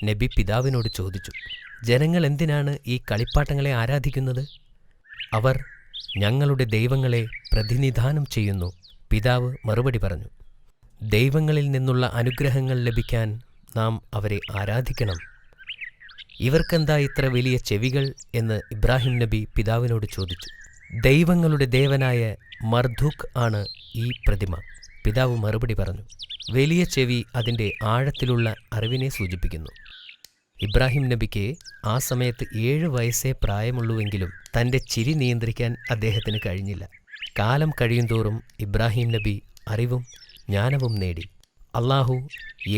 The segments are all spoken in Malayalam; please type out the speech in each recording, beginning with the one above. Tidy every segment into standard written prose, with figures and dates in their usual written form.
നബി പിതാവിനോട് ചോദിച്ചു, ജനങ്ങൾ എന്തിനാണ് ഈ കളിപ്പാട്ടങ്ങളെ ആരാധിക്കുന്നത്? അവർ ഞങ്ങളുടെ ദൈവങ്ങളെ പ്രതിനിധാനം ചെയ്യുന്നു. പിതാവ് മറുപടി പറഞ്ഞു, ദൈവങ്ങളിൽ നിന്നുള്ള അനുഗ്രഹങ്ങൾ ലഭിക്കാൻ നാം അവരെ ആരാധിക്കണം. ഇവർക്കെന്താ ഇത്ര വലിയ ചെവികൾ എന്ന് ഇബ്രാഹിം നബി പിതാവിനോട് ചോദിച്ചു. ദൈവങ്ങളുടെ ദേവനായ മർദൂഖ് ആണ് ഈ പ്രതിമ. പിതാവ് മറുപടി പറഞ്ഞു, വലിയ ചെവി അതിൻ്റെ ആഴത്തിലുള്ള അറിവിനെ സൂചിപ്പിക്കുന്നു. ഇബ്രാഹിം നബിക്ക് ആ സമയത്ത് 7 വയസ്സേ പ്രായമുള്ളൂവെങ്കിലും തൻ്റെ ചിരി നിയന്ത്രിക്കാൻ അദ്ദേഹത്തിന് കഴിഞ്ഞില്ല. കാലം കഴിയുന്തോറും ഇബ്രാഹിം നബി അറിവും ജ്ഞാനവും നേടി. അള്ളാഹു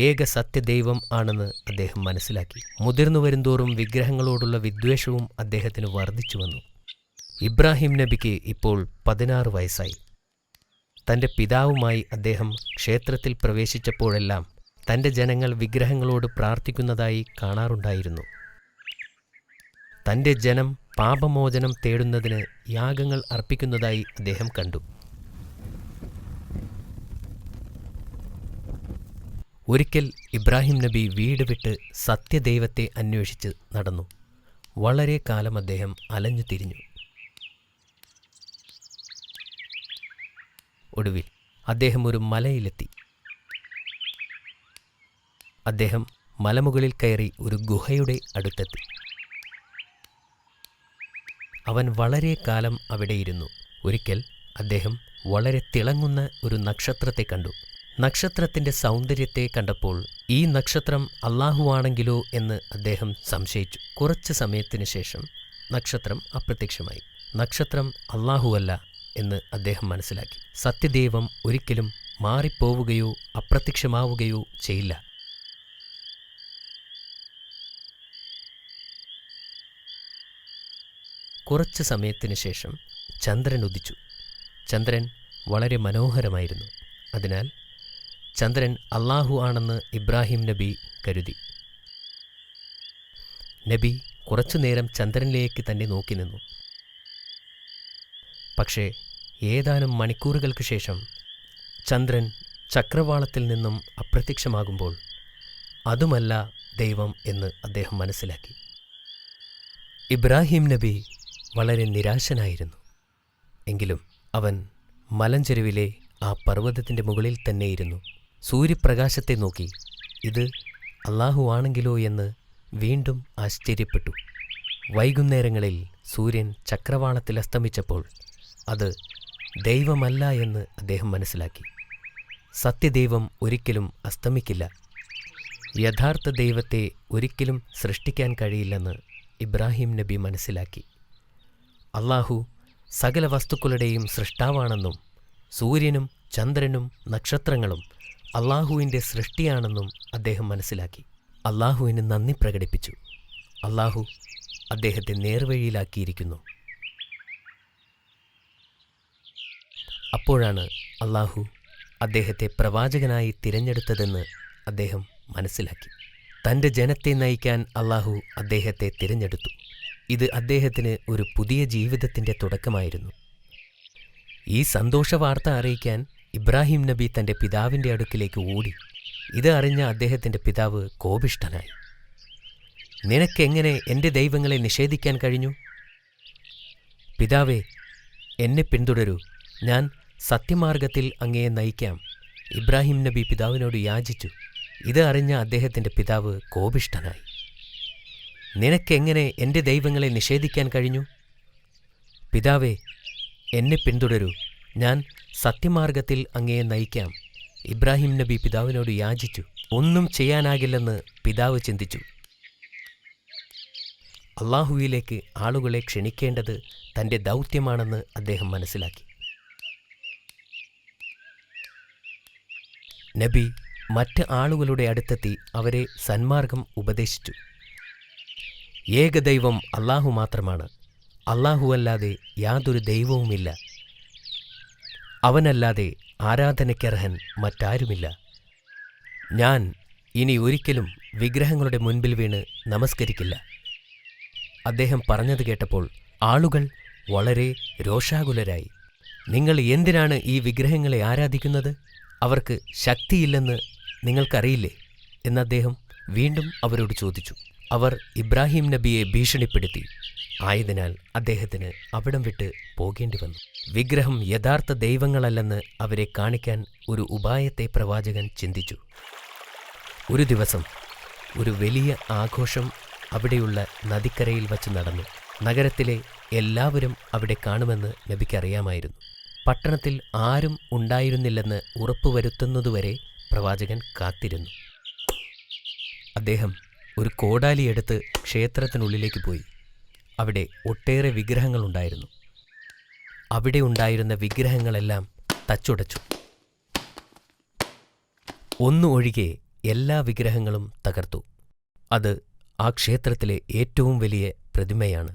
ഏക സത്യദൈവം ആണെന്ന് അദ്ദേഹം മനസ്സിലാക്കി. മുതിർന്നു വരുന്തോറും വിഗ്രഹങ്ങളോടുള്ള വിദ്വേഷവും അദ്ദേഹത്തിന് വർദ്ധിച്ചു വന്നു. ഇബ്രാഹിം നബിക്ക് ഇപ്പോൾ 16 വയസ്സായി. തൻ്റെ പിതാവുമായി അദ്ദേഹം ക്ഷേത്രത്തിൽ പ്രവേശിച്ചപ്പോഴെല്ലാം തൻ്റെ ജനങ്ങൾ വിഗ്രഹങ്ങളോട് പ്രാർത്ഥിക്കുന്നതായി കാണാറുണ്ടായിരുന്നു. തൻ്റെ ജനം പാപമോചനം തേടുന്നതിന് യാഗങ്ങൾ അർപ്പിക്കുന്നതായി അദ്ദേഹം കണ്ടു. ഒരിക്കൽ ഇബ്രാഹിം നബി വീട് വിട്ട് സത്യദൈവത്തെ അന്വേഷിച്ച് നടന്നു. വളരെ കാലം അദ്ദേഹം അലഞ്ഞു തിരിഞ്ഞു. ഒടുവിൽ അദ്ദേഹം ഒരു മലയിലെത്തി. അദ്ദേഹം മലമുകളിൽ കയറി ഒരു ഗുഹയുടെ അടുത്തെത്തി. അവൻ വളരെ കാലം അവിടെയിരുന്നു. ഒരിക്കൽ അദ്ദേഹം വളരെ തിളങ്ങുന്ന ഒരു നക്ഷത്രത്തെ കണ്ടു. നക്ഷത്രത്തിൻ്റെ സൗന്ദര്യത്തെ കണ്ടപ്പോൾ ഈ നക്ഷത്രം അള്ളാഹുവാണെങ്കിലോ എന്ന് അദ്ദേഹം സംശയിച്ചു. കുറച്ച് സമയത്തിന് ശേഷം നക്ഷത്രം അപ്രത്യക്ഷമായി. നക്ഷത്രം അള്ളാഹുവല്ല എന്ന് അദ്ദേഹം മനസ്സിലാക്കി. സത്യദൈവം ഒരിക്കലും മാറിപ്പോവുകയോ അപ്രത്യക്ഷമാവുകയോ ചെയ്യില്ല. കുറച്ച് സമയത്തിന് ശേഷം ചന്ദ്രൻ ഉദിച്ചു. ചന്ദ്രൻ വളരെ മനോഹരമായിരുന്നു. അതിനാൽ ചന്ദ്രൻ അള്ളാഹു ആണെന്ന് ഇബ്രാഹിം നബി കരുതി. നബി കുറച്ചുനേരം ചന്ദ്രനിലേക്ക് തന്നെ നോക്കി നിന്നു. പക്ഷേ ഏതാനും മണിക്കൂറുകൾക്ക് ശേഷം ചന്ദ്രൻ ചക്രവാളത്തിൽ നിന്നും അപ്രത്യക്ഷമാകുമ്പോൾ അതുമല്ല ദൈവം എന്ന് അദ്ദേഹം മനസ്സിലാക്കി. ഇബ്രാഹിം നബി വളരെ നിരാശനായിരുന്നു. എങ്കിലും അവൻ മലഞ്ചെരുവിലെ ആ പർവ്വതത്തിൻ്റെ മുകളിൽ തന്നെയിരുന്നു. സൂര്യപ്രകാശത്തെ നോക്കി ഇത് അള്ളാഹു ആണെങ്കിലോ എന്ന് വീണ്ടും ആശ്ചര്യപ്പെട്ടു. വൈകുന്നേരങ്ങളിൽ സൂര്യൻ ചക്രവാളത്തിൽ അസ്തമിച്ചപ്പോൾ അത് ദൈവമല്ല എന്ന് അദ്ദേഹം മനസ്സിലാക്കി. സത്യദൈവം ഒരിക്കലും അസ്തമിക്കില്ല. യഥാർത്ഥ ദൈവത്തെ ഒരിക്കലും സൃഷ്ടിക്കാൻ കഴിയില്ലെന്ന് ഇബ്രാഹിം നബി മനസ്സിലാക്കി. അള്ളാഹു സകല വസ്തുക്കളുടെയും സൃഷ്ടാവാണെന്നും സൂര്യനും ചന്ദ്രനും നക്ഷത്രങ്ങളും അള്ളാഹുവിൻ്റെ സൃഷ്ടിയാണെന്നും അദ്ദേഹം മനസ്സിലാക്കി. അള്ളാഹുവിന് നന്ദി പ്രകടിപ്പിച്ചു. അള്ളാഹു അദ്ദേഹത്തെ നേർവഴിയിലാക്കിയിരിക്കുന്നു. അപ്പോഴാണ് അള്ളാഹു അദ്ദേഹത്തെ പ്രവാചകനായി തിരഞ്ഞെടുത്തതെന്ന് അദ്ദേഹം മനസ്സിലാക്കി. തൻ്റെ ജനത്തെ നയിക്കാൻ അള്ളാഹു അദ്ദേഹത്തെ തിരഞ്ഞെടുത്തു. ഇത് അദ്ദേഹത്തിന് ഒരു പുതിയ ജീവിതത്തിൻ്റെ തുടക്കമായിരുന്നു. ഈ സന്തോഷവാർത്ത അറിയിക്കാൻ ഇബ്രാഹിം നബി തൻ്റെ പിതാവിൻ്റെ അടുക്കിലേക്ക് ഓടി. ഇത് അറിഞ്ഞ അദ്ദേഹത്തിൻ്റെ പിതാവ് കോപിഷ്ഠനായി. നിനക്കെങ്ങനെ എൻ്റെ ദൈവങ്ങളെ നിഷേധിക്കാൻ കഴിഞ്ഞു? പിതാവേ, എന്നെ പിന്തുടരൂ, ഞാൻ സത്യമാർഗത്തിൽ അങ്ങയെ നയിക്കാം. ഇബ്രാഹിം നബി പിതാവിനോട് യാചിച്ചു. ഇത് അറിഞ്ഞ അദ്ദേഹത്തിൻ്റെ പിതാവ് കോപിഷ്ഠനായി. നിനക്കെങ്ങനെ എൻ്റെ ദൈവങ്ങളെ നിഷേധിക്കാൻ കഴിഞ്ഞു? പിതാവേ, എന്നെ പിന്തുടരൂ, ഞാൻ സത്യമാർഗത്തിൽ അങ്ങയെ നയിക്കാം. ഇബ്രാഹിം നബി പിതാവിനോട് യാചിച്ചു. ഒന്നും ചെയ്യാനാകില്ലെന്ന് പിതാവ് ചിന്തിച്ചു. അള്ളാഹുവിലേക്ക് ആളുകളെ ക്ഷണിക്കേണ്ടത് തൻ്റെ ദൗത്യമാണെന്ന് അദ്ദേഹം മനസ്സിലാക്കി. നബി മറ്റ് ആളുകളുടെ അടുത്തെത്തി അവരെ സന്മാർഗം ഉപദേശിച്ചു. ഏകദൈവം അള്ളാഹു മാത്രമാണ്. അള്ളാഹുവല്ലാതെ യാതൊരു ദൈവവുമില്ല. അവനല്ലാതെ ആരാധനയ്ക്കർഹൻ മറ്റാരുമില്ല. ഞാൻ ഇനി ഒരിക്കലും വിഗ്രഹങ്ങളുടെ മുൻപിൽ വീണ് നമസ്കരിക്കില്ല. അദ്ദേഹം പറഞ്ഞത് കേട്ടപ്പോൾ ആളുകൾ വളരെ രോഷാകുലരായി. നിങ്ങൾ എന്തിനാണ് ഈ വിഗ്രഹങ്ങളെ ആരാധിക്കുന്നത്? അവർക്ക് ശക്തിയില്ലെന്ന് നിങ്ങൾക്കറിയില്ലേ എന്ന് അദ്ദേഹം വീണ്ടും അവരോട് ചോദിച്ചു. അവർ ഇബ്രാഹിം നബിയെ ഭീഷണിപ്പെടുത്തി. ആയതിനാൽ അദ്ദേഹത്തിന് അവിടം വിട്ട് പോകേണ്ടി വന്നു. വിഗ്രഹം യഥാർത്ഥ ദൈവങ്ങളല്ലെന്ന് അവരെ കാണിക്കാൻ ഒരു ഉപായത്തെ പ്രവാചകൻ ചിന്തിച്ചു. ഒരു ദിവസം ഒരു വലിയ ആഘോഷം അവിടെയുള്ള നദിക്കരയിൽ വച്ച് നടന്നു. നഗരത്തിലെ എല്ലാവരും അവിടെ കാണുമെന്ന് നബിക്കറിയാമായിരുന്നു. പട്ടണത്തിൽ ആരും ഉണ്ടായിരുന്നില്ലെന്ന് ഉറപ്പുവരുത്തുന്നതുവരെ പ്രവാചകൻ കാത്തിരുന്നു. അദ്ദേഹം ഒരു കോടാലിയെടുത്ത് ക്ഷേത്രത്തിനുള്ളിലേക്ക് പോയി. അവിടെ ഒട്ടേറെ വിഗ്രഹങ്ങളുണ്ടായിരുന്നു. അവിടെ ഉണ്ടായിരുന്ന വിഗ്രഹങ്ങളെല്ലാം തച്ചുടച്ചു. ഒന്നു ഒഴികെ എല്ലാ വിഗ്രഹങ്ങളും തകർത്തു. അത് ആ ക്ഷേത്രത്തിലെ ഏറ്റവും വലിയ പ്രതിമയാണ്.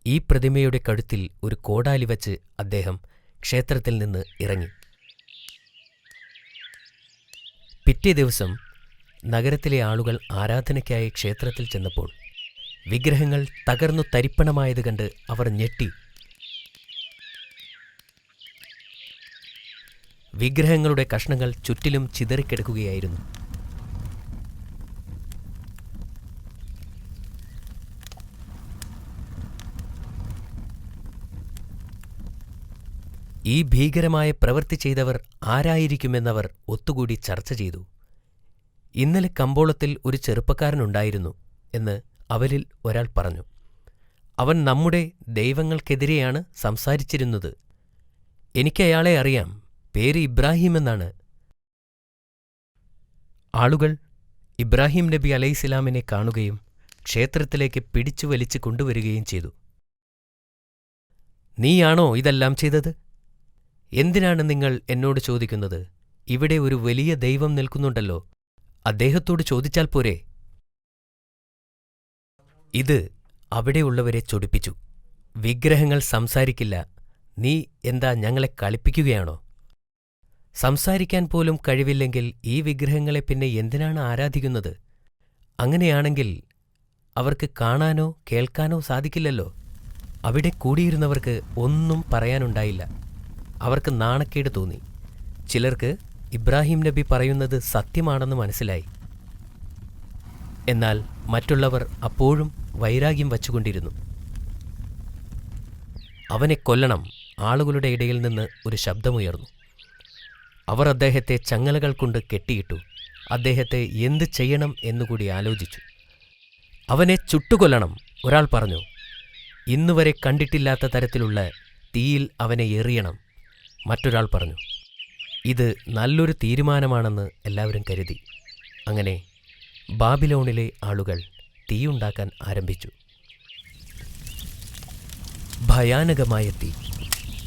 ഈ പ്രതിമയുടെ കഴുത്തിൽ ഒരു കോടാലി വച്ച് അദ്ദേഹം ക്ഷേത്രത്തിൽ നിന്ന് ഇറങ്ങി. പിറ്റേ ദിവസം നഗരത്തിലെ ആളുകൾ ആരാധനയ്ക്കായി ക്ഷേത്രത്തിൽ ചെന്നപ്പോൾ വിഗ്രഹങ്ങൾ തകർന്നു തരിപ്പണമായത് കണ്ട് അവർ ഞെട്ടി. വിഗ്രഹങ്ങളുടെ കഷ്ണങ്ങൾ ചുറ്റിലും ചിതറിക്കിടക്കുകയായിരുന്നു. ഈ ഭീകരമായ പ്രവൃത്തി ചെയ്തവർ ആരായിരിക്കുമെന്നവർ ഒത്തുകൂടി ചർച്ച ചെയ്തു. ഇന്നലെ കമ്പോളത്തിൽ ഒരു ചെറുപ്പക്കാരനുണ്ടായിരുന്നു എന്ന് അവരിൽ ഒരാൾ പറഞ്ഞു. അവൻ നമ്മുടെ ദൈവങ്ങൾക്കെതിരെയാണ് സംസാരിച്ചിരുന്നത്. എനിക്കയാളെ അറിയാം, പേര് ഇബ്രാഹിം എന്നാണ്. ആളുകൾ ഇബ്രാഹിം നബി അലൈഹിസ്സലാമിനെ കാണുകയും ക്ഷേത്രത്തിലേക്ക് പിടിച്ചു വലിച്ചു കൊണ്ടുവരികയും ചെയ്തു. നീയാണോ ഇതെല്ലാം ചെയ്തത്? എന്തിനാണ് നിങ്ങൾ എന്നോട് ചോദിക്കുന്നത്? ഇവിടെ ഒരു വലിയ ദൈവം നിൽക്കുന്നുണ്ടല്ലോ, അദ്ദേഹത്തോട് ചോദിച്ചാൽ പോരെ? ഇത് അവിടെയുള്ളവരെ ചൊടിപ്പിച്ചു. വിഗ്രഹങ്ങൾ സംസാരിക്കില്ല, നീ എന്താ ഞങ്ങളെ കളിപ്പിക്കുകയാണോ? സംസാരിക്കാൻ പോലും കഴിവില്ലെങ്കിൽ ഈ വിഗ്രഹങ്ങളെ പിന്നെ എന്തിനാണ് ആരാധിക്കുന്നത്? അങ്ങനെയാണെങ്കിൽ അവർക്ക് കാണാനോ കേൾക്കാനോ സാധിക്കില്ലല്ലോ. അവിടെ കൂടിയിരുന്നവർക്ക് ഒന്നും പറയാനുണ്ടായില്ല. അവർക്ക് നാണക്കേട് തോന്നി. ചിലർക്ക് ഇബ്രാഹിം നബി പറയുന്നത് സത്യമാണെന്ന് മനസ്സിലായി. എന്നാൽ മറ്റുള്ളവർ അപ്പോഴും വൈരാഗ്യം വച്ചുകൊണ്ടിരുന്നു. അവനെ കൊല്ലണം! ആളുകളുടെ ഇടയിൽ നിന്ന് ഒരു ശബ്ദമുയർന്നു. അവർ അദ്ദേഹത്തെ ചങ്ങലകൾ കൊണ്ട് കെട്ടിയിട്ടു. അദ്ദേഹത്തെ എന്ത് ചെയ്യണം എന്നുകൂടി ആലോചിച്ചു. അവനെ ചുട്ടുകൊല്ലണം! ഒരാൾ പറഞ്ഞു. ഇന്നുവരെ കണ്ടിട്ടില്ലാത്ത തരത്തിലുള്ള തീയിൽ അവനെ എറിയണം! മറ്റൊരാൾ പറഞ്ഞു. ഇത് നല്ലൊരു തീരുമാനമാണെന്ന് എല്ലാവരും കരുതി. അങ്ങനെ ബാബിലോണിലെ ആളുകൾ തീയുണ്ടാക്കാൻ ആരംഭിച്ചു. ഭയാനകമായ തീ.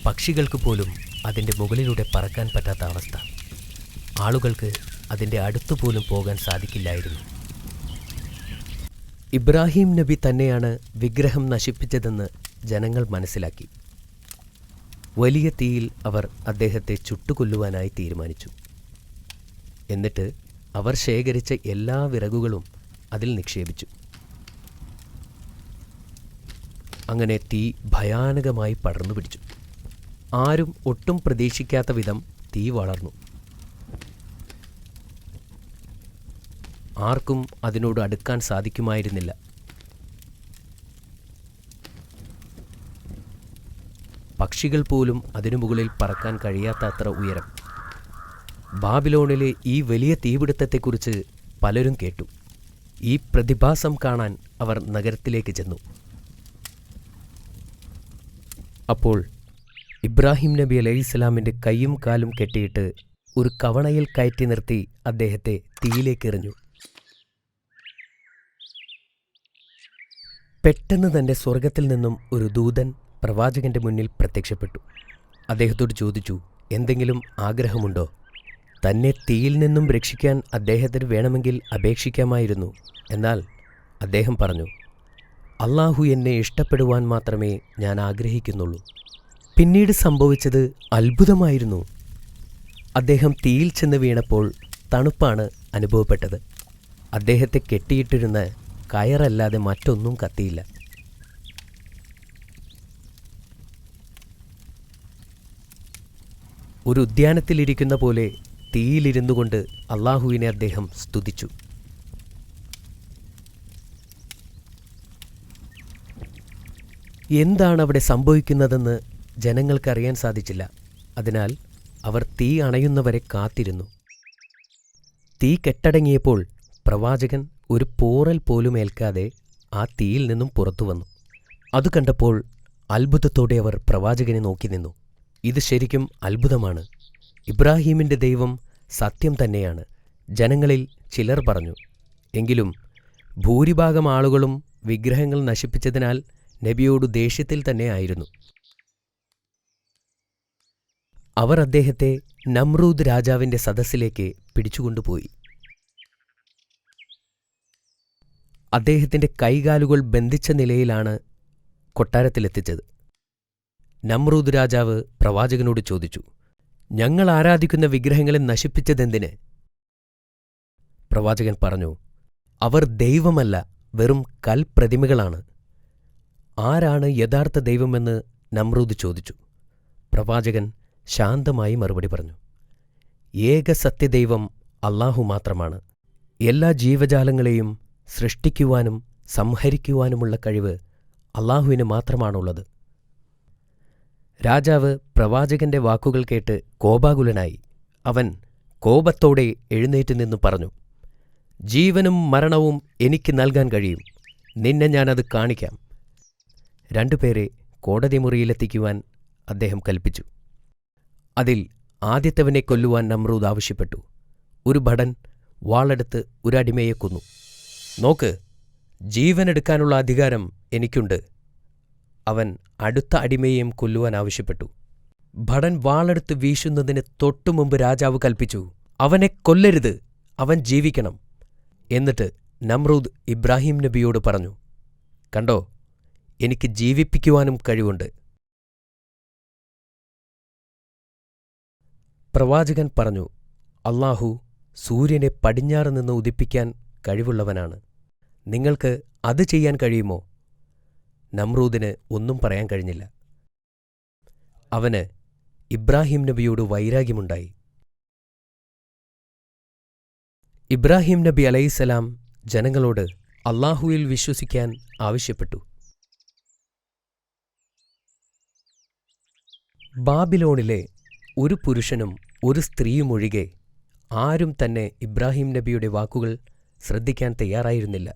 പക്ഷികൾക്ക് പോലും അതിൻ്റെ മുകളിലൂടെ പറക്കാൻ പറ്റാത്ത അവസ്ഥ. ആളുകൾക്ക് അതിൻ്റെ അടുത്തുപോലും പോകാൻ സാധിക്കില്ലായിരുന്നു. ഇബ്രാഹിം നബി തന്നെയാണ് വിഗ്രഹം നശിപ്പിച്ചതെന്ന് ജനങ്ങൾ മനസ്സിലാക്കി. വലിയ തീയിൽ അവർ അദ്ദേഹത്തെ ചുട്ടുകൊല്ലുവാനായി തീരുമാനിച്ചു. എന്നിട്ട് അവർ ശേഖരിച്ച എല്ലാ വിറകുകളും അതിൽ നിക്ഷേപിച്ചു. അങ്ങനെ തീ ഭയാനകമായി പടർന്നു പിടിച്ചു. ആരും ഒട്ടും പ്രതീക്ഷിക്കാത്ത വിധം തീ വളർന്നു. ആർക്കും അതിനോട് അടുക്കാൻ സാധിക്കുമായിരുന്നില്ല. പക്ഷികൾ പോലും അതിനു മുകളിൽ പറക്കാൻ കഴിയാത്ത അത്ര ഉയരം. ബാബിലോണിലെ ഈ വലിയ തീപിടുത്തത്തെക്കുറിച്ച് പലരും കേട്ടു. ഈ പ്രതിഭാസം കാണാൻ അവർ നഗരത്തിലേക്ക് ചെന്നു. അപ്പോൾ ഇബ്രാഹിം നബി അലൈഹിസ്സലാമിൻ്റെ കൈയും കാലും കെട്ടിയിട്ട് ഒരു കവണയിൽ കയറ്റി നിർത്തി അദ്ദേഹത്തെ തീയിലേക്കെറിഞ്ഞു. പെട്ടെന്ന് തന്നെ സ്വർഗത്തിൽ നിന്നും ഒരു ദൂതൻ പ്രവാചകന്റെ മുന്നിൽ പ്രത്യക്ഷപ്പെട്ടു. അദ്ദേഹത്തോട് ചോദിച്ചു, എന്തെങ്കിലും ആഗ്രഹമുണ്ടോ? തന്നെ തീയിൽ നിന്നും രക്ഷിക്കാൻ അദ്ദേഹത്തിന് വേണമെങ്കിൽ അപേക്ഷിക്കാമായിരുന്നു. എന്നാൽ അദ്ദേഹം പറഞ്ഞു, അല്ലാഹു എന്നെ ഇഷ്ടപ്പെടുവാൻ മാത്രമേ ഞാൻ ആഗ്രഹിക്കുന്നുള്ളൂ. പിന്നീട് സംഭവിച്ചത് അത്ഭുതമായിരുന്നു. അദ്ദേഹം തീയിൽ ചെന്ന് വീണപ്പോൾ തണുപ്പാണ് അനുഭവപ്പെട്ടത്. അദ്ദേഹത്തെ കെട്ടിയിട്ടിരുന്ന കയറല്ലാതെ മറ്റൊന്നും കത്തിയില്ല. ഒരു ഉദ്യാനത്തിലിരിക്കുന്ന പോലെ തീയിലിരുന്നു കൊണ്ട് അല്ലാഹുവിനെ അദ്ദേഹം സ്തുതിച്ചു. എന്താണ് അവിടെ സംഭവിക്കുന്നതെന്ന് ജനങ്ങൾക്കറിയാൻ സാധിച്ചില്ല. അതിനാൽ അവർ തീ അണയുന്നവരെ കാത്തിരുന്നു. തീ കെട്ടടങ്ങിയപ്പോൾ പ്രവാചകൻ ഒരു പോറൽ പോലും ഏൽക്കാതെ ആ തീയിൽ നിന്നും പുറത്തു വന്നു. അത് കണ്ടപ്പോൾ അത്ഭുതത്തോടെ അവർ പ്രവാചകനെ നോക്കി നിന്നു. ഇത് ശരിക്കും അത്ഭുതമാണ്. ഇബ്രാഹീമിൻ്റെ ദൈവം സത്യം തന്നെയാണ്, ജനങ്ങളിൽ ചിലർ പറഞ്ഞു. എങ്കിലും ഭൂരിഭാഗം ആളുകളും വിഗ്രഹങ്ങൾ നശിപ്പിച്ചതിനാൽ നബിയോട് ദേഷ്യത്തിൽ തന്നെ ആയിരുന്നു. അവർ അദ്ദേഹത്തെ നമ്രൂദ് രാജാവിൻ്റെ സദസ്സിലേക്ക് പിടിച്ചുകൊണ്ടുപോയി. അദ്ദേഹത്തിൻ്റെ കൈകാലുകൾ ബന്ധിച്ച നിലയിലാണ് കൊട്ടാരത്തിലെത്തിച്ചത്. നമ്രൂദ് രാജാവ് പ്രവാചകനോട് ചോദിച്ചു, ഞങ്ങൾ ആരാധിക്കുന്ന വിഗ്രഹങ്ങളെ നശിപ്പിച്ചതെന്തിന്? പ്രവാചകൻ പറഞ്ഞു, അവർ ദൈവമല്ല, വെറും കൽപ്രതിമകളാണ്. ആരാണ് യഥാർത്ഥ ദൈവമെന്ന് നമ്രൂദ് ചോദിച്ചു. പ്രവാചകൻ ശാന്തമായി മറുപടി പറഞ്ഞു, ഏക സത്യദൈവം അല്ലാഹു മാത്രമാണ്. എല്ലാ ജീവജാലങ്ങളെയും സൃഷ്ടിക്കുവാനും സംഹരിക്കുവാനുമുള്ള കഴിവ് അല്ലാഹുവിന് മാത്രമാണുള്ളത്. രാജാവ് പ്രവാചകന്റെ വാക്കുകൾ കേട്ട് കോപാകുലനായി. അവൻ കോപത്തോടെ എഴുന്നേറ്റ് നിന്ന് പറഞ്ഞു, ജീവനും മരണവും എനിക്ക് നൽകാൻ കഴിയും. നിന്നെ ഞാനത് കാണിക്കാം. രണ്ടുപേരെ കോടതി മുറിയിലെത്തിക്കുവാൻ അദ്ദേഹം കൽപ്പിച്ചു. അതിൽ ആദ്യത്തവനെ കൊല്ലുവാൻ നമ്രൂദ് ആവശ്യപ്പെട്ടു. ഒരു ഭടൻ വാളെടുത്ത് ഒരു അടിമയെ കൊന്നു. നോക്ക്, ജീവനെടുക്കാനുള്ള അധികാരം എനിക്കുണ്ട്. അവൻ അടുത്ത അടിമയെയും കൊല്ലുവാൻ ആവശ്യപ്പെട്ടു. ഭടൻ വാളെടുത്ത് വീശുന്നതിന് തൊട്ടുമുമ്പ് രാജാവ് കൽപ്പിച്ചു, അവനെ കൊല്ലരുത്, അവൻ ജീവിക്കണം. എന്നിട്ട് നമ്രൂദ് ഇബ്രാഹിം നബിയോട് പറഞ്ഞു, കണ്ടോ, എനിക്ക് ജീവിപ്പിക്കുവാനും കഴിവുണ്ട്. പ്രവാചകൻ പറഞ്ഞു, അല്ലാഹു സൂര്യനെ പടിഞ്ഞാറ് നിന്ന് ഉദിപ്പിക്കാൻ കഴിവുള്ളവനാണ്. നിങ്ങൾക്ക് അത് ചെയ്യാൻ കഴിയുമോ? നമ്രൂദിന് ഒന്നും പറയാൻ കഴിഞ്ഞില്ല. അവന് ഇബ്രാഹിം നബിയോട് വൈരാഗ്യമുണ്ടായി. ഇബ്രാഹിം നബി അലൈഹിസ്സലാം ജനങ്ങളോട് അല്ലാഹുവിൽ വിശ്വസിക്കാൻ ആവശ്യപ്പെട്ടു. ബാബിലോണിലെ ഒരു പുരുഷനും ഒരു സ്ത്രീയുമൊഴികെ ആരും തന്നെ ഇബ്രാഹിം നബിയുടെ വാക്കുകൾ ശ്രദ്ധിക്കാൻ തയ്യാറായിരുന്നില്ല.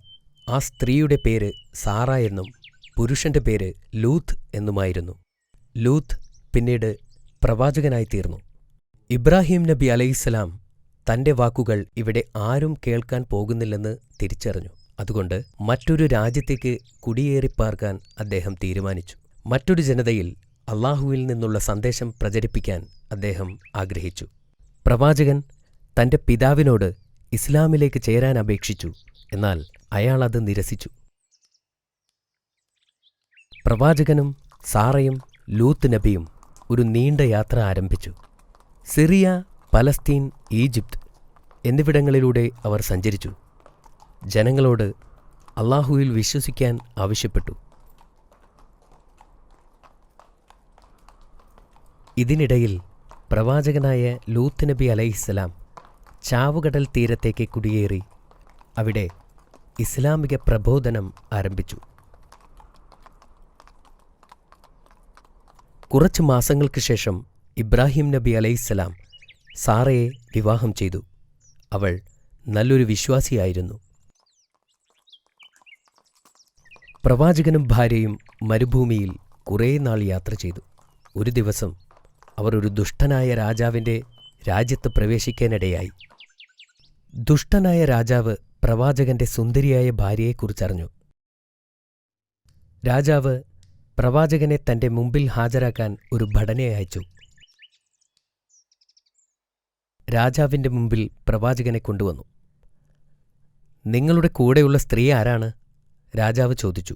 ആ സ്ത്രീയുടെ പേര് സാറ എന്നും പുരുഷന്റെ പേര് ലൂത്ത് എന്നുമായിരുന്നു. ലൂത്ത് പിന്നീട് പ്രവാചകനായിത്തീർന്നു. ഇബ്രാഹിം നബി അലൈഹിസ്സലാം തന്റെ വാക്കുകൾ ഇവിടെ ആരും കേൾക്കാൻ പോകുന്നില്ലെന്ന് തിരിച്ചറിഞ്ഞു. അതുകൊണ്ട് മറ്റൊരു രാജ്യത്തേക്ക് കുടിയേറിപ്പാർക്കാൻ അദ്ദേഹം തീരുമാനിച്ചു. മറ്റൊരു ജനതയിൽ അല്ലാഹുവിൽ നിന്നുള്ള സന്ദേശം പ്രചരിപ്പിക്കാൻ അദ്ദേഹം ആഗ്രഹിച്ചു. പ്രവാചകൻ തന്റെ പിതാവിനോട് ഇസ്ലാമിലേക്ക് ചേരാൻ അപേക്ഷിച്ചു. എന്നാൽ അയാൾ അത് നിരസിച്ചു. പ്രവാചകനും സാറയും ലൂത്ത് നബിയും ഒരു നീണ്ട യാത്ര ആരംഭിച്ചു. സിറിയ, പലസ്തീൻ, ഈജിപ്ത് എന്നിവിടങ്ങളിലൂടെ അവർ സഞ്ചരിച്ചു. ജനങ്ങളോട് അല്ലാഹുവിൽ വിശ്വസിക്കാൻ ആവശ്യപ്പെട്ടു. ഇതിനിടയിൽ പ്രവാചകനായ ലൂത്ത് നബി അലൈഹിസ്സലാം ചാവുകടൽ തീരത്തേക്ക് കുടിയേറി അവിടെ ഇസ്ലാമിക പ്രബോധനം ആരംഭിച്ചു. കുറച്ചു മാസങ്ങൾക്ക് ശേഷം ഇബ്രാഹിം നബി അലൈഹിസ്സലാം സാറയെ വിവാഹം ചെയ്തു. അവൾ നല്ലൊരു വിശ്വാസിയായിരുന്നു. പ്രവാചകനും ഭാര്യയും മരുഭൂമിയിൽ കുറേ നാൾ യാത്ര ചെയ്തു. ഒരു ദിവസം അവർ ഒരു ദുഷ്ടനായ രാജാവിൻ്റെ രാജ്യത്ത് പ്രവേശിക്കാനിടയായി. ദുഷ്ടനായ രാജാവ് പ്രവാചകന്റെ സുന്ദരിയായ ഭാര്യയെക്കുറിച്ചറിഞ്ഞു. രാജാവ് പ്രവാചകനെ തന്റെ മുമ്പിൽ ഹാജരാക്കാൻ ഒരു ഭടനെ അയച്ചു. രാജാവിന്റെ മുമ്പിൽ പ്രവാചകനെ കൊണ്ടുവന്നു. നിങ്ങളുടെ കൂടെയുള്ള സ്ത്രീ ആരാണ്? രാജാവ് ചോദിച്ചു.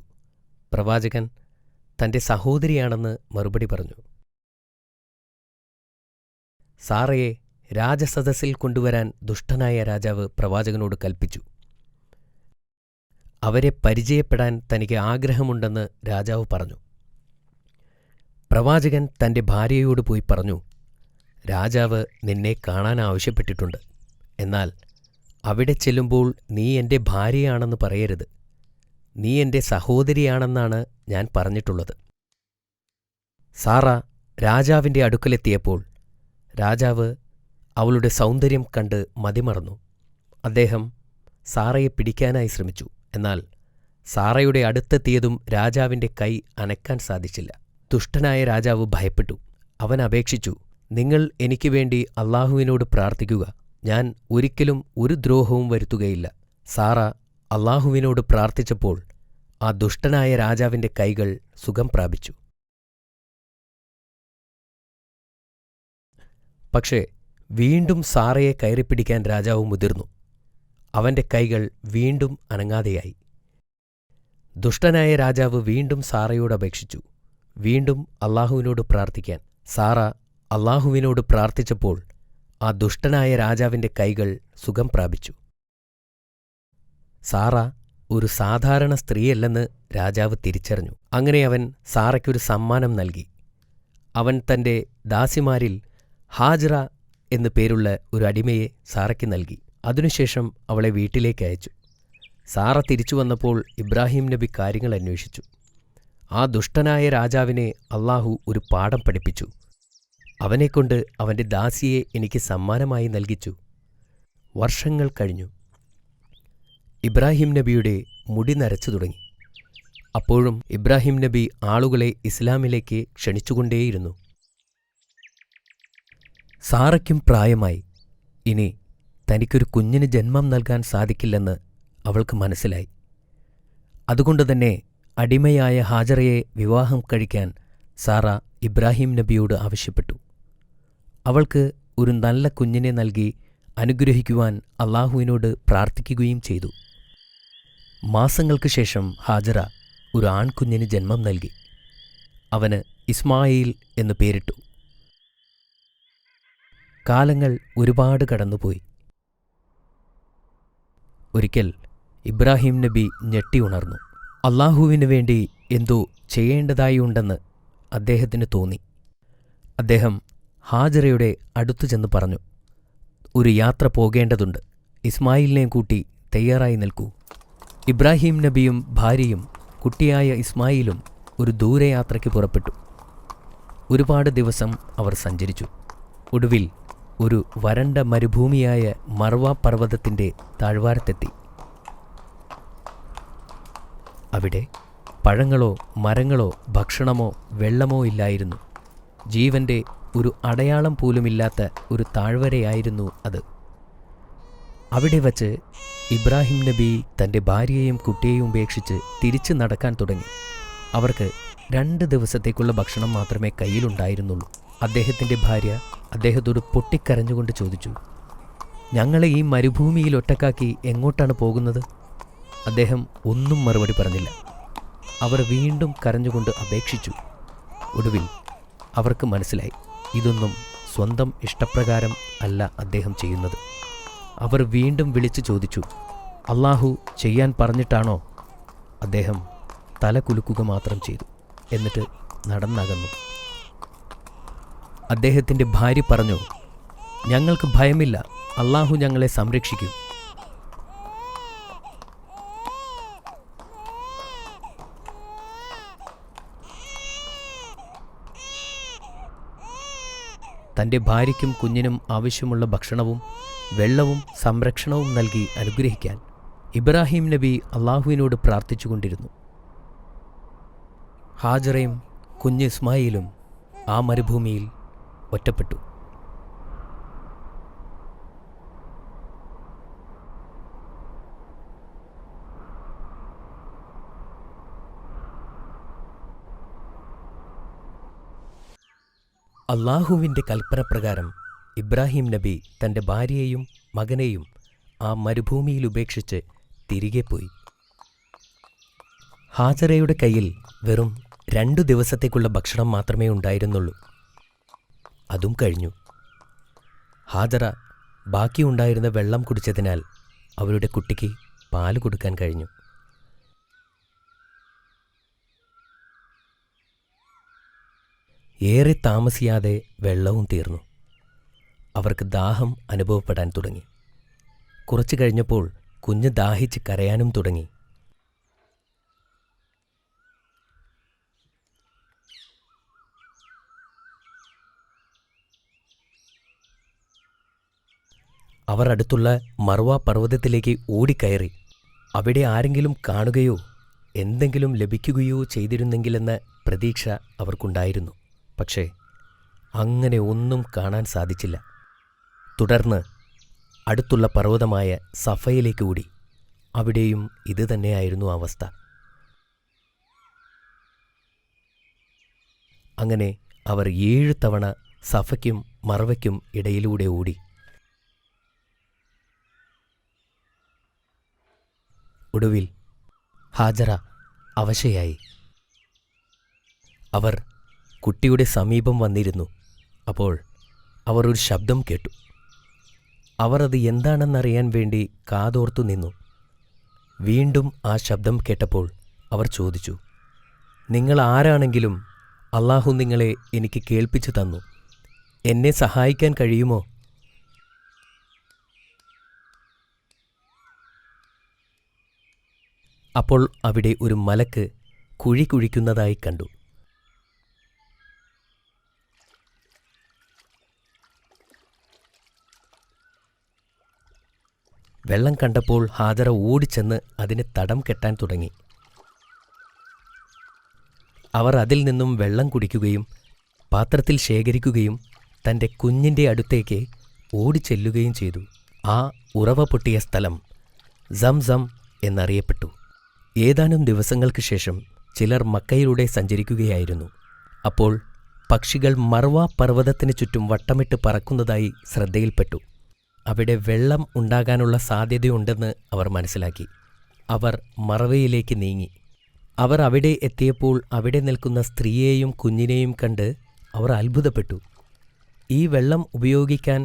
പ്രവാചകൻ തന്റെ സഹോദരിയാണെന്ന് മറുപടി പറഞ്ഞു. സാറയെ രാജസദസ്സിൽ കൊണ്ടുവരാൻ ദുഷ്ടനായ രാജാവ് പ്രവാചകനോട് കൽപ്പിച്ചു. അവരെ പരിചയപ്പെടാൻ തനിക്ക് ആഗ്രഹമുണ്ടെന്ന് രാജാവ് പറഞ്ഞു. പ്രവാചകൻ തന്റെ ഭാര്യയോട് പോയി പറഞ്ഞു, രാജാവ് നിന്നെ കാണാൻ ആവശ്യപ്പെട്ടിട്ടുണ്ട്. എന്നാൽ അവിടെ ചെല്ലുമ്പോൾ നീ എൻ്റെ ഭാര്യയാണെന്ന് പറയരുത്. നീ എൻ്റെ സഹോദരിയാണെന്നാണ് ഞാൻ പറഞ്ഞിട്ടുള്ളത്. സാറ രാജാവിൻ്റെ അടുക്കലെത്തിയപ്പോൾ രാജാവ് അവളുടെ സൗന്ദര്യം കണ്ട് മതിമറന്നു. അദ്ദേഹം സാറയെ പിടിക്കാനായി ശ്രമിച്ചു. എന്നാൽ സാറയുടെ അടുത്തെത്തിയതും രാജാവിൻ്റെ കൈ അനക്കാൻ സാധിച്ചില്ല. ദുഷ്ടനായ രാജാവ് ഭയപ്പെട്ടു. അവൻ അപേക്ഷിച്ചു, നിങ്ങൾ എനിക്ക് വേണ്ടി അള്ളാഹുവിനോട് പ്രാർത്ഥിക്കുക, ഞാൻ ഒരിക്കലും ഒരു ദ്രോഹവും വരുത്തുകയില്ല. സാറ അള്ളാഹുവിനോട് പ്രാർത്ഥിച്ചപ്പോൾ ആ ദുഷ്ടനായ രാജാവിൻ്റെ കൈകൾ സുഖം പ്രാപിച്ചു. പക്ഷേ വീണ്ടും സാറയെ കയറിപ്പിടിക്കാൻ രാജാവ് മുതിർന്നു. അവൻ്റെ കൈകൾ വീണ്ടും അനങ്ങാതെയായി. ദുഷ്ടനായ രാജാവ് വീണ്ടും സാറയോട് അപേക്ഷിച്ചു, വീണ്ടും അള്ളാഹുവിനോട് പ്രാർത്ഥിക്കാൻ. സാറ അള്ളാഹുവിനോട് പ്രാർത്ഥിച്ചപ്പോൾ ആ ദുഷ്ടനായ രാജാവിൻ്റെ കൈകൾ സുഖം പ്രാപിച്ചു. സാറ ഒരു സാധാരണ സ്ത്രീയല്ലെന്ന് രാജാവ് തിരിച്ചറിഞ്ഞു. അങ്ങനെ അവൻ സാറയ്ക്കൊരു സമ്മാനം നൽകി. അവൻ തൻ്റെ ദാസിമാരിൽ ഹാജറ എന്നു പേരുള്ള ഒരു അടിമയെ സാറയ്ക്ക് നൽകി. അതിനുശേഷം അവളെ വീട്ടിലേക്ക് അയച്ചു. സാറ തിരിച്ചു വന്നപ്പോൾ ഇബ്രാഹിം നബി കാര്യങ്ങൾ അന്വേഷിച്ചു. ആ ദുഷ്ടനായ രാജാവിനെ അള്ളാഹു ഒരു പാഠം പഠിപ്പിച്ചു. അവനെക്കൊണ്ട് അവൻ്റെ ദാസിയെ എനിക്ക് സമ്മാനമായി നൽകിച്ചു. വർഷങ്ങൾ കഴിഞ്ഞു. ഇബ്രാഹിം നബിയുടെ മുടി നരച്ചു തുടങ്ങി. അപ്പോഴും ഇബ്രാഹിം നബി ആളുകളെ ഇസ്ലാമിലേക്ക് ക്ഷണിച്ചുകൊണ്ടേയിരുന്നു. സാറയ്ക്കും പ്രായമായി. ഇനി തനിക്കൊരു കുഞ്ഞിന് ജന്മം നൽകാൻ സാധിക്കില്ലെന്ന് അവൾക്ക് മനസ്സിലായി. അതുകൊണ്ടുതന്നെ അടിമയായ ഹാജറയെ വിവാഹം കഴിക്കാൻ സാറ ഇബ്രാഹിം നബിയോട് ആവശ്യപ്പെട്ടു. അവൾക്ക് ഒരു നല്ല കുഞ്ഞിനെ നൽകി അനുഗ്രഹിക്കുവാൻ അള്ളാഹുവിനോട് പ്രാർത്ഥിക്കുകയും ചെയ്തു. മാസങ്ങൾക്ക് ശേഷം ഹാജറ ഒരു ആൺകുഞ്ഞിന് ജന്മം നൽകി. അവന് ഇസ്മായിൽ എന്നു പേരിട്ടു. കാലങ്ങൾ ഒരുപാട് കടന്നുപോയി. ഒരിക്കൽ ഇബ്രാഹിം നബി ഞെട്ടി ഉണർന്നു. അള്ളാഹുവിനു വേണ്ടി എന്തോ ചെയ്യേണ്ടതായി ഉണ്ടെന്ന് അദ്ദേഹത്തിന് തോന്നി. അദ്ദേഹം ഹാജറയുടെ അടുത്തു ചെന്ന് പറഞ്ഞു, ഒരു യാത്ര പോകേണ്ടതുണ്ട്. ഇസ്മായിലിനെയും കൂട്ടി തയ്യാറായി നിൽക്കൂ. ഇബ്രാഹിം നബിയും ഭാര്യയും കുട്ടിയായ ഇസ്മായിലും ഒരു ദൂരയാത്രയ്ക്ക് പുറപ്പെട്ടു. ഒരുപാട് ദിവസം അവർ സഞ്ചരിച്ചു. ഒടുവിൽ ഒരു വരണ്ട മരുഭൂമിയായ മർവ പർവ്വതത്തിൻ്റെ താഴ്വാരത്തെത്തി. അവിടെ പഴങ്ങളോ മരങ്ങളോ ഭക്ഷണമോ വെള്ളമോ ഇല്ലായിരുന്നു. ജീവന്റെ ഒരു അടയാളം പോലുമില്ലാത്ത ഒരു താഴ്വരയായിരുന്നു അത്. അവിടെ വച്ച് ഇബ്രാഹിം നബി തൻ്റെ ഭാര്യയെയും കുട്ടിയെയും ഉപേക്ഷിച്ച് തിരിച്ചു നടക്കാൻ തുടങ്ങി. അവർക്ക് 2 ദിവസത്തേക്കുള്ള ഭക്ഷണം മാത്രമേ കയ്യിലുണ്ടായിരുന്നുള്ളൂ. അദ്ദേഹത്തിൻ്റെ ഭാര്യ അദ്ദേഹത്തോട് പൊട്ടിക്കരഞ്ഞുകൊണ്ട് ചോദിച്ചു, ഞങ്ങളെ ഈ മരുഭൂമിയിൽ ഒറ്റക്കാക്കി എങ്ങോട്ടാണ് പോകുന്നത്? അദ്ദേഹം ഒന്നും മറുപടി പറഞ്ഞില്ല. അവർ വീണ്ടും കരഞ്ഞുകൊണ്ട് അപേക്ഷിച്ചു. ഒടുവിൽ അവർക്ക് മനസ്സിലായി, ഇതൊന്നും സ്വന്തം ഇഷ്ടപ്രകാരം അല്ല അദ്ദേഹം ചെയ്യുന്നത്. അവർ വീണ്ടും വിളിച്ചു ചോദിച്ചു, അള്ളാഹു ചെയ്യാൻ പറഞ്ഞിട്ടാണോ? അദ്ദേഹം തല കുലുക്കുക മാത്രം ചെയ്തു. എന്നിട്ട് നടന്നകന്നു. അദ്ദേഹത്തിൻ്റെ ഭാര്യ പറഞ്ഞു, ഞങ്ങൾക്ക് ഭയമില്ല, അള്ളാഹു ഞങ്ങളെ സംരക്ഷിക്കും. തൻ്റെ ഭാര്യയ്ക്കും കുഞ്ഞിനും ആവശ്യമുള്ള ഭക്ഷണവും വെള്ളവും സംരക്ഷണവും നൽകി അനുഗ്രഹിക്കാൻ ഇബ്രാഹിം നബി അള്ളാഹുവിനോട് പ്രാർത്ഥിച്ചുകൊണ്ടിരുന്നു. ഹാജറയും കുഞ്ഞ് ഇസ്മായിലും ആ മരുഭൂമിയിൽ ഒറ്റപ്പെട്ടു. അള്ളാഹുവിൻ്റെ കൽപ്പനപ്രകാരം ഇബ്രാഹിം നബി തൻ്റെ ഭാര്യയെയും മകനെയും ആ മരുഭൂമിയിൽ ഉപേക്ഷിച്ച് തിരികെ പോയി. ഹാജറയുടെ കയ്യിൽ വെറും 2 ദിവസത്തേക്കുള്ള ഭക്ഷണം മാത്രമേ ഉണ്ടായിരുന്നുള്ളൂ. അതും കഴിഞ്ഞു. ഹാജറ ബാക്കിയുണ്ടായിരുന്ന വെള്ളം കുടിച്ചതിനാൽ അവരുടെ കുട്ടിക്ക് പാല് കൊടുക്കാൻ കഴിഞ്ഞു. ഏറെ താമസിയാതെ വെള്ളവും തീർന്നു. അവർക്ക് ദാഹം അനുഭവപ്പെടാൻ തുടങ്ങി. കുറച്ചു കഴിഞ്ഞപ്പോൾ കുഞ്ഞ് ദാഹിച്ച് കരയാനും തുടങ്ങി. അവർ അടുത്തുള്ള മർവ പർവ്വതത്തിലേക്ക് ഓടിക്കയറി. അവിടെ ആരെങ്കിലും കാണുകയോ എന്തെങ്കിലും ലഭിക്കുകയോ ചെയ്തിരുന്നെങ്കിലെന്ന പ്രതീക്ഷ അവർക്കുണ്ടായിരുന്നു. പക്ഷേ അങ്ങനെ ഒന്നും കാണാൻ സാധിച്ചില്ല. തുടർന്ന് അടുത്തുള്ള പർവ്വതമായ സഫയിലേക്ക് ഓടി. അവിടെയും ഇതുതന്നെയായിരുന്നു അവസ്ഥ. അങ്ങനെ അവർ 7 തവണ സഫയ്ക്കും മർവയ്ക്കും ഇടയിലൂടെ ഓടി. ഒടുവിൽ ഹാജറ അവശയായി. അവർ കുട്ടിയുടെ സമീപം വന്നിരുന്നു. അപ്പോൾ അവർ ഒരു ശബ്ദം കേട്ടു. അവർ അത് എന്താണെന്നറിയാൻ വേണ്ടി കാതോർത്തു നിന്നു. വീണ്ടും ആ ശബ്ദം കേട്ടപ്പോൾ അവർ ചോദിച്ചു, നിങ്ങൾ ആരാണെങ്കിലും അള്ളാഹു നിങ്ങളെ എനിക്ക് കേൾപ്പിച്ചു തന്നു. എന്നെ സഹായിക്കാൻ കഴിയുമോ? അപ്പോൾ അവിടെ ഒരു മലക്ക് കുഴി കുഴിക്കുന്നതായി കണ്ടു. വെള്ളം കണ്ടപ്പോൾ ഹാജറ ഓടിച്ചെന്ന് അതിന് തടം കെട്ടാൻ തുടങ്ങി. അവർ അതിൽ നിന്നും വെള്ളം കുടിക്കുകയും പാത്രത്തിൽ ശേഖരിക്കുകയും തൻ്റെ കുഞ്ഞിൻ്റെ അടുത്തേക്ക് ഓടിച്ചെല്ലുകയും ചെയ്തു. ആ ഉറവ പൊട്ടിയ സ്ഥലം സംസം എന്നറിയപ്പെട്ടു. ഏതാനും ദിവസങ്ങൾക്ക് ശേഷം ചിലർ മക്കയിലൂടെ സഞ്ചരിക്കുകയായിരുന്നു. അപ്പോൾ പക്ഷികൾ മർവ പർവ്വതത്തിന് ചുറ്റും വട്ടമിട്ട് പറക്കുന്നതായി ശ്രദ്ധയിൽപ്പെട്ടു. അവിടെ വെള്ളം ഉണ്ടാകാനുള്ള സാധ്യതയുണ്ടെന്ന് അവർ മനസ്സിലാക്കി. അവർ മർവയിലേക്ക് നീങ്ങി. അവർ അവിടെ എത്തിയപ്പോൾ അവിടെ നിൽക്കുന്ന സ്ത്രീയെയും കുഞ്ഞിനെയും കണ്ട് അവർ അത്ഭുതപ്പെട്ടു. ഈ വെള്ളം ഉപയോഗിക്കാൻ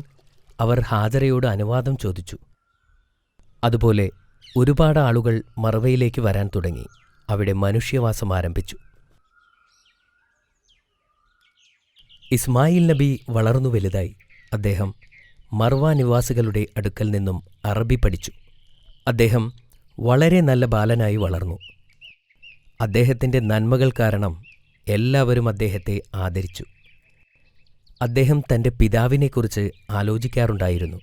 അവർ ഹാജറയോട് അനുവാദം ചോദിച്ചു. അതുപോലെ ഒരുപാട് ആളുകൾ മർവയിലേക്ക് വരാൻ തുടങ്ങി. അവിടെ മനുഷ്യവാസം ആരംഭിച്ചു. ഇസ്മായിൽ നബി വളർന്നു വലുതായി. അദ്ദേഹം മർവ നിവാസികളുടെ അടുക്കൽ നിന്നും അറബി പഠിച്ചു. അദ്ദേഹം വളരെ നല്ല ബാലനായി വളർന്നു. അദ്ദേഹത്തിൻ്റെ നന്മകൾ കാരണം എല്ലാവരും അദ്ദേഹത്തെ ആദരിച്ചു. അദ്ദേഹം തൻ്റെ പിതാവിനെക്കുറിച്ച് ആലോചിക്കാറുണ്ടായിരുന്നു.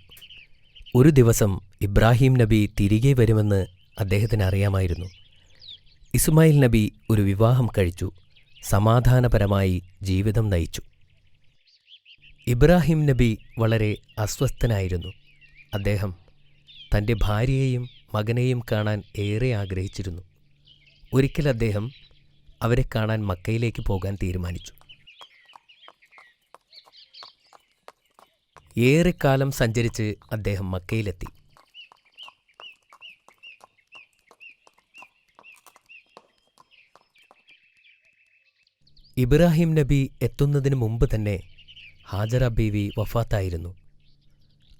ഒരു ദിവസം ഇബ്രാഹിം നബി തിരികെ വരുമെന്ന് അദ്ദേഹത്തിന് അറിയാമായിരുന്നു. ഇസ്മായിൽ നബി ഒരു വിവാഹം കഴിച്ചു. സമാധാനപരമായി ജീവിതം നയിച്ചു. ഇബ്രാഹിം നബി വളരെ അസ്വസ്ഥനായിരുന്നു. അദ്ദേഹം തൻ്റെ ഭാര്യയെയും മകനെയും കാണാൻ ഏറെ ആഗ്രഹിച്ചിരുന്നു. ഒരിക്കൽ അദ്ദേഹം അവരെ കാണാൻ മക്കയിലേക്ക് പോകാൻ തീരുമാനിച്ചു. ഏറെക്കാലം സഞ്ചരിച്ച് അദ്ദേഹം മക്കയിലെത്തി. ഇബ്രാഹിം നബി എത്തുന്നതിന് മുമ്പ് തന്നെ ഹാജറ ബീവി വഫാത്തായിരുന്നു.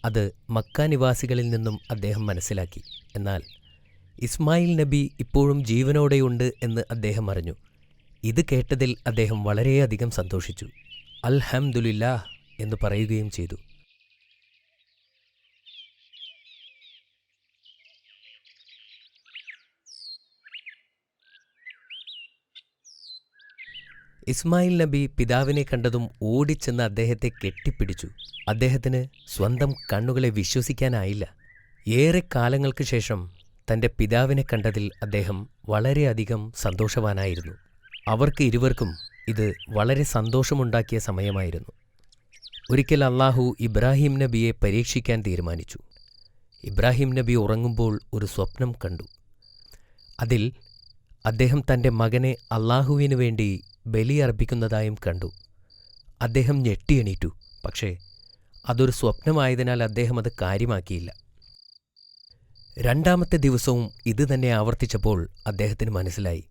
അത് മക്ക നിവാസികളിൽ നിന്നും അദ്ദേഹം മനസ്സിലാക്കി. എന്നാൽ ഇസ്മായിൽ നബി ഇപ്പോഴും ജീവനോടെയുണ്ട് എന്ന് അദ്ദേഹം അറിഞ്ഞു. ഇത് കേട്ടതിൽ അദ്ദേഹം വളരെയധികം സന്തോഷിച്ചു. അൽഹംദുലില്ലാഹ് എന്ന് പറയുകയും ചെയ്തു. ഇസ്മായിൽ നബി പിതാവിനെ കണ്ടതും ഓടിച്ചെന്ന് അദ്ദേഹത്തെ കെട്ടിപ്പിടിച്ചു. അദ്ദേഹത്തിന് സ്വന്തം കണ്ണുകളെ വിശ്വസിക്കാനായില്ല. ഏറെ കാലങ്ങൾക്ക് ശേഷം തൻ്റെ പിതാവിനെ കണ്ടതിൽ അദ്ദേഹം വളരെയധികം സന്തോഷവാനായിരുന്നു. അവർക്ക് ഇരുവർക്കും ഇത് വളരെ സന്തോഷമുണ്ടാക്കിയ സമയമായിരുന്നു. ഒരിക്കൽ അള്ളാഹു ഇബ്രാഹിം നബിയെ പരീക്ഷിക്കാൻ തീരുമാനിച്ചു. ഇബ്രാഹിം നബി ഉറങ്ങുമ്പോൾ ഒരു സ്വപ്നം കണ്ടു. അതിൽ അദ്ദേഹം തൻ്റെ മകനെ അള്ളാഹുവിനു വേണ്ടി ബലിയർപ്പിക്കുന്നതായും കണ്ടു. അദ്ദേഹം ഞെട്ടിയെണീറ്റു. പക്ഷേ അതൊരു സ്വപ്നമായതിനാൽ അദ്ദേഹം അത് കാര്യമാക്കിയില്ല. രണ്ടാമത്തെ ദിവസവും ഇത് തന്നെ ആവർത്തിച്ചപ്പോൾ അദ്ദേഹത്തിന് മനസ്സിലായി,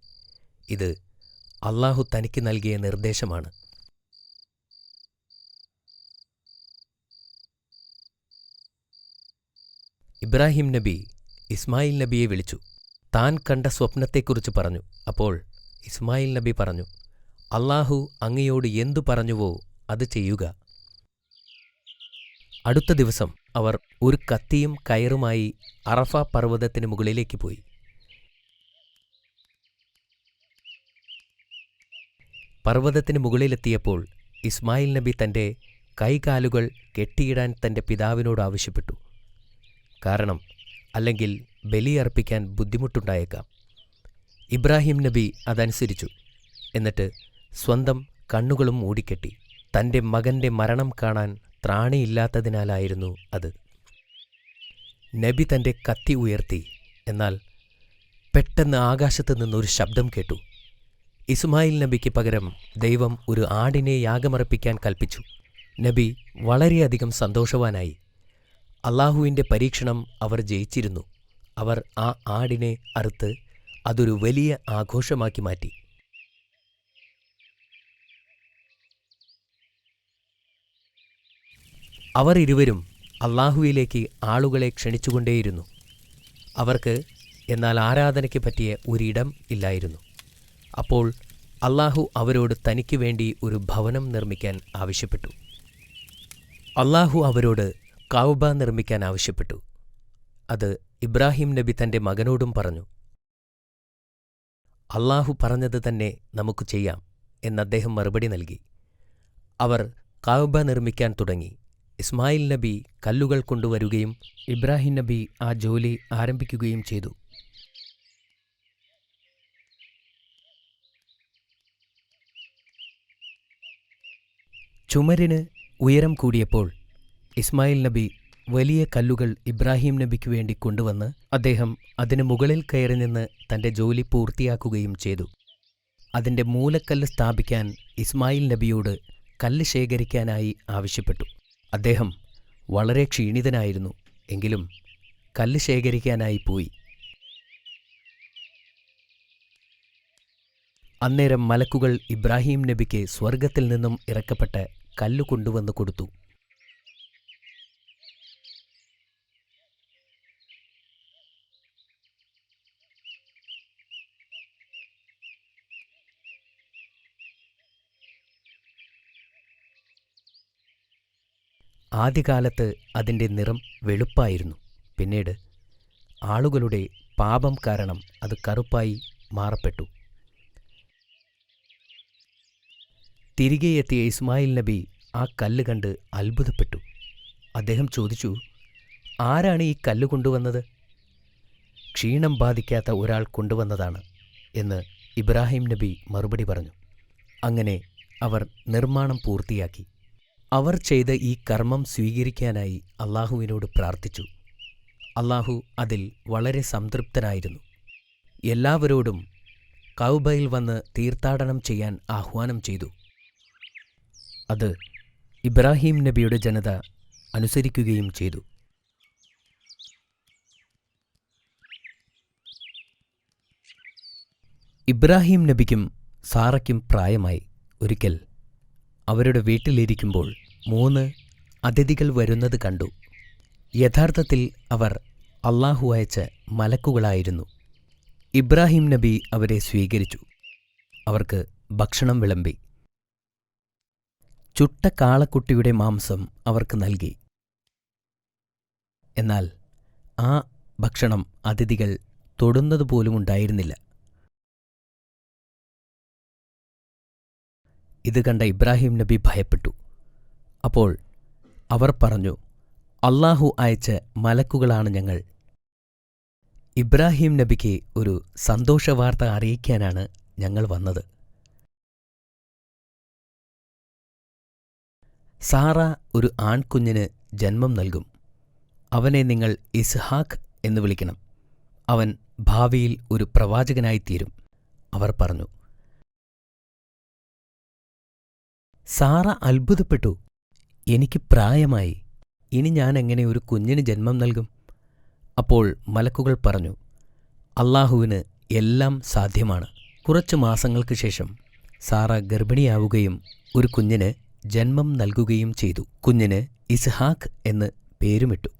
ഇത് അള്ളാഹു തനിക്ക് നൽകിയ നിർദ്ദേശമാണ്. ഇബ്രാഹിം നബി ഇസ്മായിൽ നബിയെ വിളിച്ചു. താൻ കണ്ട സ്വപ്നത്തെക്കുറിച്ച് പറഞ്ഞു. അപ്പോൾ ഇസ്മായിൽ നബി പറഞ്ഞു, അള്ളാഹു അങ്ങയോട് എന്തു പറഞ്ഞുവോ അത് ചെയ്യുക. അടുത്ത ദിവസം അവർ ഒരു കത്തിയും കയറുമായി അറഫ പർവ്വതത്തിന് മുകളിലേക്ക് പോയി. പർവ്വതത്തിന് മുകളിലെത്തിയപ്പോൾ ഇസ്മായിൽ നബി തൻ്റെ കൈകാലുകൾ കെട്ടിയിടാൻ തൻ്റെ പിതാവിനോട് ആവശ്യപ്പെട്ടു. കാരണം അല്ലെങ്കിൽ ബലിയർപ്പിക്കാൻ ബുദ്ധിമുട്ടുണ്ടായേക്കാം. ഇബ്രാഹിം നബി അതനുസരിച്ചു. എന്നിട്ട് സ്വന്തം കണ്ണുകളും മൂടിക്കെട്ടി. തൻ്റെ മകൻ്റെ മരണം കാണാൻ ത്രാണിയില്ലാത്തതിനാലായിരുന്നു അത്. നബി തൻ്റെ കത്തി ഉയർത്തി. എന്നാൽ പെട്ടെന്ന് ആകാശത്തു നിന്നൊരു ശബ്ദം കേട്ടു. ഇസ്മായിൽ നബിക്ക് പകരം ദൈവം ഒരു ആടിനെ യാഗമർപ്പിക്കാൻ കൽപ്പിച്ചു. നബി വളരെയധികം സന്തോഷവാനായി. അള്ളാഹുവിൻ്റെ പരീക്ഷണം അവർ ജയിച്ചിരുന്നു. അവർ ആ ആടിനെ അറുത്ത് അതൊരു വലിയ ആഘോഷമാക്കി മാറ്റി. അവർ ഇരുവരും അള്ളാഹുവിലേക്ക് ആളുകളെ ക്ഷണിച്ചുകൊണ്ടേയിരുന്നു. അവർക്ക് എന്നാൽ ആരാധനയ്ക്ക് പറ്റിയ ഒരിടം ഇല്ലായിരുന്നു. അപ്പോൾ അള്ളാഹു അവരോട് തനിക്ക് വേണ്ടി ഒരു ഭവനം നിർമ്മിക്കാൻ ആവശ്യപ്പെട്ടു. അള്ളാഹു അവരോട് കഅബ നിർമ്മിക്കാൻ ആവശ്യപ്പെട്ടു. അത് ഇബ്രാഹിം നബി തൻ്റെ മകനോടും പറഞ്ഞു. അള്ളാഹു പറഞ്ഞത് തന്നെ നമുക്ക് ചെയ്യാം എന്നദ്ദേഹം മറുപടി നൽകി. അവർ കഅബ നിർമ്മിക്കാൻ തുടങ്ങി. ഇസ്മായിൽ നബി കല്ലുകൾ കൊണ്ടുവരുകയും ഇബ്രാഹിം നബി ആ ജോലി ആരംഭിക്കുകയും ചെയ്തു. ചുമരിന് ഉയരം കൂടിയപ്പോൾ ഇസ്മായിൽ നബി വലിയ കല്ലുകൾ ഇബ്രാഹിം നബിക്ക് വേണ്ടി കൊണ്ടുവന്ന് അദ്ദേഹം അതിന് മുകളിൽ കയറി നിന്ന് തൻ്റെ ജോലി പൂർത്തിയാക്കുകയും ചെയ്തു. അതിൻ്റെ മൂലക്കല്ല് സ്ഥാപിക്കാൻ ഇസ്മായിൽ നബിയോട് കല്ല് ശേഖരിക്കാനായി ആവശ്യപ്പെട്ടു. അദ്ദേഹം വളരെ ക്ഷീണിതനായിരുന്നു. എങ്കിലും കല്ല് ശേഖരിക്കാനായി പോയി. അന്നേരം മലക്കുകൾ ഇബ്രാഹിം നബിക്ക് സ്വർഗത്തിൽ നിന്നും ഇറക്കപ്പെട്ട കല്ല് കൊണ്ടുവന്ന് കൊടുത്തു. ആദ്യകാലത്ത് അതിൻ്റെ നിറം വെളുപ്പായിരുന്നു. പിന്നീട് ആളുകളുടെ പാപം കാരണം അത് കറുപ്പായി മാറപ്പെട്ടു. തിരികെ എത്തിയ ഇസ്മായിൽ നബി ആ കല്ല് കണ്ട് അത്ഭുതപ്പെട്ടു. അദ്ദേഹം ചോദിച്ചു, ആരാണ് ഈ കല്ല് കൊണ്ടുവന്നത്? ക്ഷീണം ബാധിക്കാത്ത ഒരാൾ കൊണ്ടുവന്നതാണ് എന്ന് ഇബ്രാഹിം നബി മറുപടി പറഞ്ഞു. അങ്ങനെ അവർ നിർമ്മാണം പൂർത്തിയാക്കി. അവർ ചെയ്ത ഈ കർമ്മം സ്വീകരിക്കാനായി അള്ളാഹുവിനോട് പ്രാർത്ഥിച്ചു. അള്ളാഹു അതിൽ വളരെ സംതൃപ്തനായിരുന്നു. എല്ലാവരോടും കഅബയിൽ വന്ന് തീർത്ഥാടനം ചെയ്യാൻ ആഹ്വാനം ചെയ്തു. അത് ഇബ്രാഹിം നബിയുടെ ജനത അനുസരിക്കുകയും ചെയ്തു. ഇബ്രാഹിം നബിക്കും സാറയ്ക്കും പ്രായമായി. ഒരിക്കൽ അവരുടെ വീട്ടിലിരിക്കുമ്പോൾ 3 അതിഥികൾ വരുന്നത് കണ്ടു. യഥാർത്ഥത്തിൽ അവർ അള്ളാഹു അയച്ച മലക്കുകളായിരുന്നു. ഇബ്രാഹിം നബി അവരെ സ്വീകരിച്ചു. അവർക്ക് ഭക്ഷണം വിളമ്പി. ചുട്ട കാളക്കുട്ടിയുടെ മാംസം അവർക്ക് നൽകി. എന്നാൽ ആ ഭക്ഷണം അതിഥികൾ തൊടുന്നതുപോലുമുണ്ടായിരുന്നില്ല. ഇത് കണ്ട ഇബ്രാഹിം നബി ഭയപ്പെട്ടു. അപ്പോൾ അവർ പറഞ്ഞു, അള്ളാഹു അയച്ച മലക്കുകളാണ് ഞങ്ങൾ. ഇബ്രാഹിം നബിക്ക് ഒരു സന്തോഷവാർത്ത അറിയിക്കാനാണ് ഞങ്ങൾ വന്നത്. സാറ ഒരു ആൺകുഞ്ഞിന് ജന്മം നൽകും. അവനെ നിങ്ങൾ ഇസ്ഹാഖ് എന്ന് വിളിക്കണം. അവൻ ഭാവിയിൽ ഒരു പ്രവാചകനായിത്തീരും. അവർ പറഞ്ഞു. സാറ അത്ഭുതപ്പെട്ടു. എനിക്ക് പ്രായമായി, ഇനി ഞാൻ എങ്ങനെ ഒരു കുഞ്ഞിന് ജന്മം നൽകും? അപ്പോൾ മലക്കുകൾ പറഞ്ഞു, അള്ളാഹുവിന് എല്ലാം സാധ്യമാണ്. കുറച്ചു മാസങ്ങൾക്ക് ശേഷം സാറ ഗർഭിണിയാവുകയും ഒരു കുഞ്ഞിന് ജന്മം നൽകുകയും ചെയ്തു. കുഞ്ഞിന് ഇസ്ഹാഖ് എന്ന് പേരുമിട്ടു.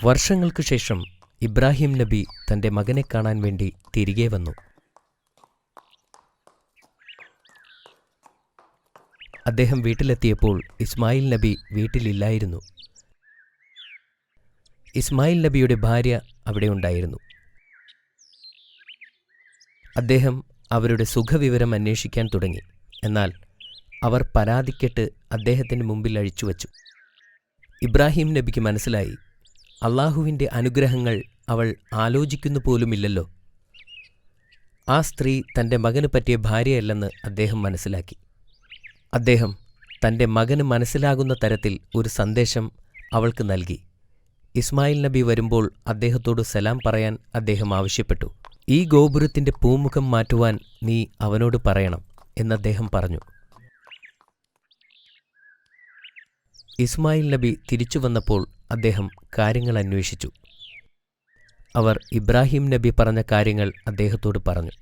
വർഷങ്ങൾക്കു ശേഷം ഇബ്രാഹിം നബി തൻ്റെ മകനെ കാണാൻ വേണ്ടി തിരികെ വന്നു. അദ്ദേഹം വീട്ടിലെത്തിയപ്പോൾ ഇസ്മായിൽ നബി വീട്ടിലില്ലായിരുന്നു. ഇസ്മായിൽ നബിയുടെ ഭാര്യ അവിടെ ഉണ്ടായിരുന്നു. അദ്ദേഹം അവരുടെ സുഖവിവരം അന്വേഷിക്കാൻ തുടങ്ങി. എന്നാൽ അവർ പരാതിക്കെട്ട് അദ്ദേഹത്തിൻ്റെ മുമ്പിൽ അഴിച്ചുവച്ചു. ഇബ്രാഹിം നബിക്ക് മനസ്സിലായി, അള്ളാഹുവിൻ്റെ അനുഗ്രഹങ്ങൾ അവൾ ആലോചിക്കുന്നു പോലുമില്ലല്ലോ. ആ സ്ത്രീ തൻ്റെ മകന് പറ്റിയ ഭാര്യയല്ലെന്ന് അദ്ദേഹം മനസ്സിലാക്കി. അദ്ദേഹം തൻ്റെ മകന് മനസ്സിലാകുന്ന തരത്തിൽ ഒരു സന്ദേശം അവൾക്ക് നൽകി. ഇസ്മായിൽ നബി വരുമ്പോൾ അദ്ദേഹത്തോട് സലാം പറയാൻ അദ്ദേഹം ആവശ്യപ്പെട്ടു. ഈ ഗോപുരത്തിൻ്റെ പൂമുഖം മാറ്റുവാൻ നീ അവനോട് പറയണം എന്നദ്ദേഹം പറഞ്ഞു. ഇസ്മായിൽ നബി തിരിച്ചു വന്നപ്പോൾ അദ്ദേഹം കാര്യങ്ങൾ അന്വേഷിച്ചു. അവർ ഇബ്രാഹിം നബി പറഞ്ഞ കാര്യങ്ങൾ അദ്ദേഹത്തോട് പറഞ്ഞു.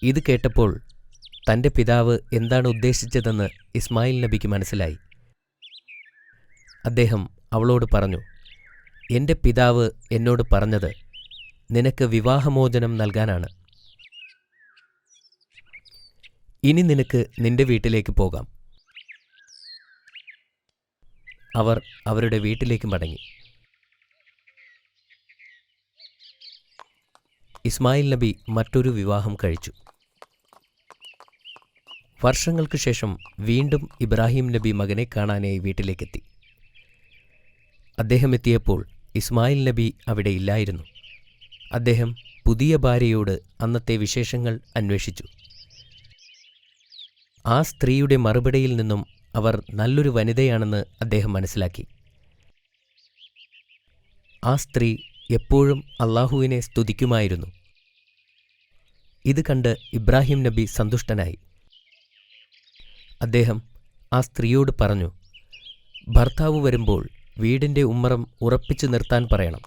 ഇത് കേട്ടപ്പോൾ തൻ്റെ പിതാവ് എന്താണ് ഉദ്ദേശിച്ചതെന്ന് ഇസ്മായിൽ നബിക്ക് മനസ്സിലായി. അദ്ദേഹം അവളോട് പറഞ്ഞു, എൻ്റെ പിതാവ് എന്നോട് പറഞ്ഞത് നിനക്ക് വിവാഹമോചനം നൽകാനാണ്. ഇനി നിനക്ക് നിന്റെ വീട്ടിലേക്ക് പോകാം. അവർ അവരുടെ വീട്ടിലേക്ക് മടങ്ങി. ഇസ്മായിൽ നബി മറ്റൊരു വിവാഹം കഴിച്ചു. വർഷങ്ങൾക്ക് ശേഷം വീണ്ടും ഇബ്രാഹിം നബി മകനെ കാണാനായി വീട്ടിലേക്കെത്തി. അദ്ദേഹം എത്തിയപ്പോൾ ഇസ്മായിൽ നബി അവിടെ ഇല്ലായിരുന്നു. അദ്ദേഹം പുതിയ ഭാര്യയോട് അന്നത്തെ വിശേഷങ്ങൾ അന്വേഷിച്ചു. ആ സ്ത്രീയുടെ മറുപടിയിൽ നിന്നും അവർ നല്ലൊരു വനിതയാണെന്ന് അദ്ദേഹം മനസ്സിലാക്കി. ആ സ്ത്രീ എപ്പോഴും അള്ളാഹുവിനെ സ്തുതിക്കുമായിരുന്നു. ഇത് കണ്ട് ഇബ്രാഹിം നബി സന്തുഷ്ടനായി. അദ്ദേഹം ആ സ്ത്രീയോട് പറഞ്ഞു, ഭർത്താവ് വരുമ്പോൾ വീടിൻ്റെ ഉമ്മറം ഉറപ്പിച്ചു നിർത്താൻ പറയണം.